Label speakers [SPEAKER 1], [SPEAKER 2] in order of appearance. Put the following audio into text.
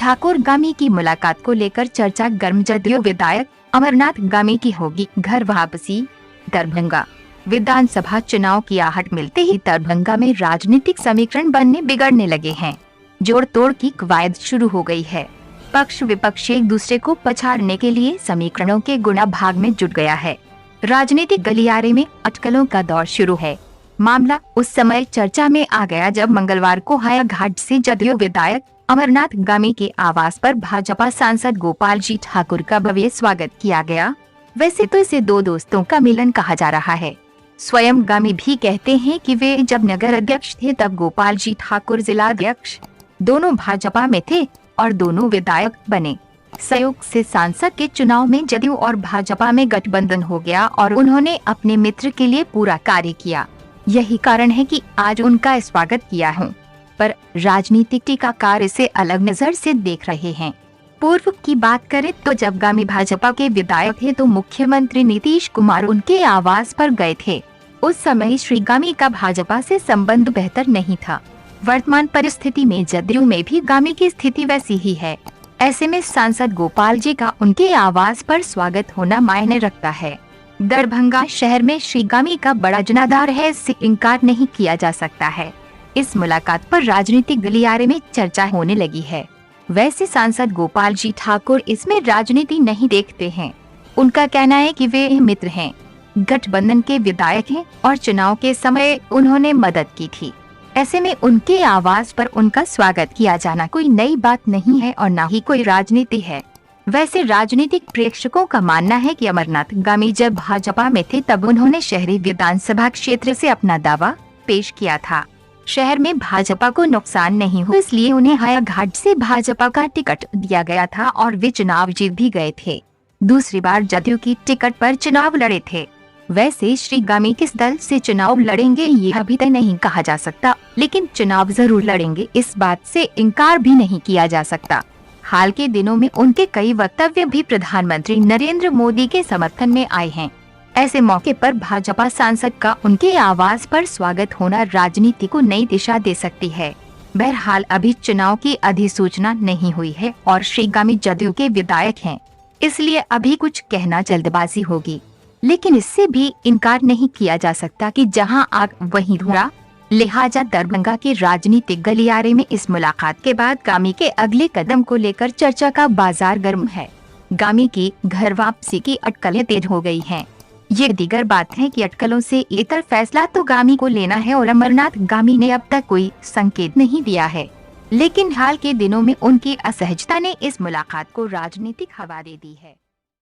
[SPEAKER 1] ठाकुर गामी की मुलाकात को लेकर चर्चा गर्म। जदयू विधायक अमरनाथ गामी की होगी घर वापसी। दरभंगा विधानसभा चुनाव की आहट मिलते ही दरभंगा में राजनीतिक समीकरण बनने बिगड़ने लगे हैं। जोड़ तोड़ की कवायद शुरू हो गई है। पक्ष विपक्ष एक दूसरे को पछाड़ने के लिए समीकरणों के गुणा भाग में जुट गया है। राजनीतिक गलियारे में अटकलों का दौर शुरू है। मामला उस समय चर्चा में आ गया जब मंगलवार को हायाघाट से जदयू विधायक अमरनाथ गामी के आवास पर भाजपा सांसद गोपाल जी ठाकुर का भव्य स्वागत किया गया। वैसे तो इसे दो दोस्तों का मिलन कहा जा रहा है। स्वयं गामी भी कहते हैं कि वे जब नगर अध्यक्ष थे तब गोपाल जी ठाकुर जिला अध्यक्ष, दोनों भाजपा में थे और दोनों विधायक बने। संयोग से सांसद के चुनाव में जदयू और भाजपा में गठबंधन हो गया और उन्होंने अपने मित्र के लिए पूरा कार्य किया। यही कारण है कि आज उनका स्वागत किया हूँ। पर राजनीतिक टीकाकार इसे अलग नजर से देख रहे हैं। पूर्व की बात करें तो जब गामी भाजपा के विधायक थे तो मुख्यमंत्री नीतीश कुमार उनके आवास पर गए थे। उस समय श्री गामी का भाजपा से संबंध बेहतर नहीं था। वर्तमान परिस्थिति में जदयू में भी गामी की स्थिति वैसी ही है। ऐसे में सांसद गोपाल जी का उनके आवास पर स्वागत होना मायने रखता है। दरभंगा शहर में श्री गामी का बड़ा जनाधार है, इससे इनकार नहीं किया जा सकता है। इस मुलाकात पर राजनीतिक गलियारे में चर्चा होने लगी है। वैसे सांसद गोपाल जी ठाकुर इसमें राजनीति नहीं देखते हैं। उनका कहना है कि वे मित्र हैं, गठबंधन के विधायक हैं और चुनाव के समय उन्होंने मदद की थी। ऐसे में उनके आवास पर उनका स्वागत किया जाना कोई नई बात नहीं है और न ही कोई राजनीति है। वैसे राजनीतिक प्रेक्षकों का मानना है कि अमरनाथ गामी जब भाजपा में थे तब उन्होंने शहरी विधानसभा क्षेत्र से अपना दावा पेश किया था। शहर में भाजपा को नुकसान नहीं हो इसलिए उन्हें हायाघाट से भाजपा का टिकट दिया गया था और वे चुनाव जीत भी गए थे। दूसरी बार जदयू की टिकट पर चुनाव लड़े थे। वैसे श्री गामी किस दल से चुनाव लड़ेंगे ये अभी तक नहीं कहा जा सकता, लेकिन चुनाव जरूर लड़ेंगे, इस बात से इनकार भी नहीं किया जा सकता। हाल के दिनों में उनके कई वक्तव्य भी प्रधानमंत्री नरेंद्र मोदी के समर्थन में आए हैं। ऐसे मौके पर भाजपा सांसद का उनके आवास पर स्वागत होना राजनीति को नई दिशा दे सकती है। बहरहाल अभी चुनाव की अधिसूचना नहीं हुई है और श्री गामी जदयू के विधायक हैं, इसलिए अभी कुछ कहना जल्दबाजी होगी। लेकिन इससे भी इनकार नहीं किया जा सकता कि जहां आग वहीं धुआं। लिहाजा दरभंगा के राजनीतिक गलियारे में इस मुलाकात के बाद गामी के अगले कदम को लेकर चर्चा का बाजार गर्म है। गामी की घर वापसी की अटकलें तेज हो गई हैं। ये दीगर बात है कि अटकलों से इतर फैसला तो गामी को लेना है और अमरनाथ गामी ने अब तक कोई संकेत नहीं दिया है। लेकिन हाल के दिनों में उनकी असहजता ने इस मुलाकात को राजनीतिक हवा दे दी है।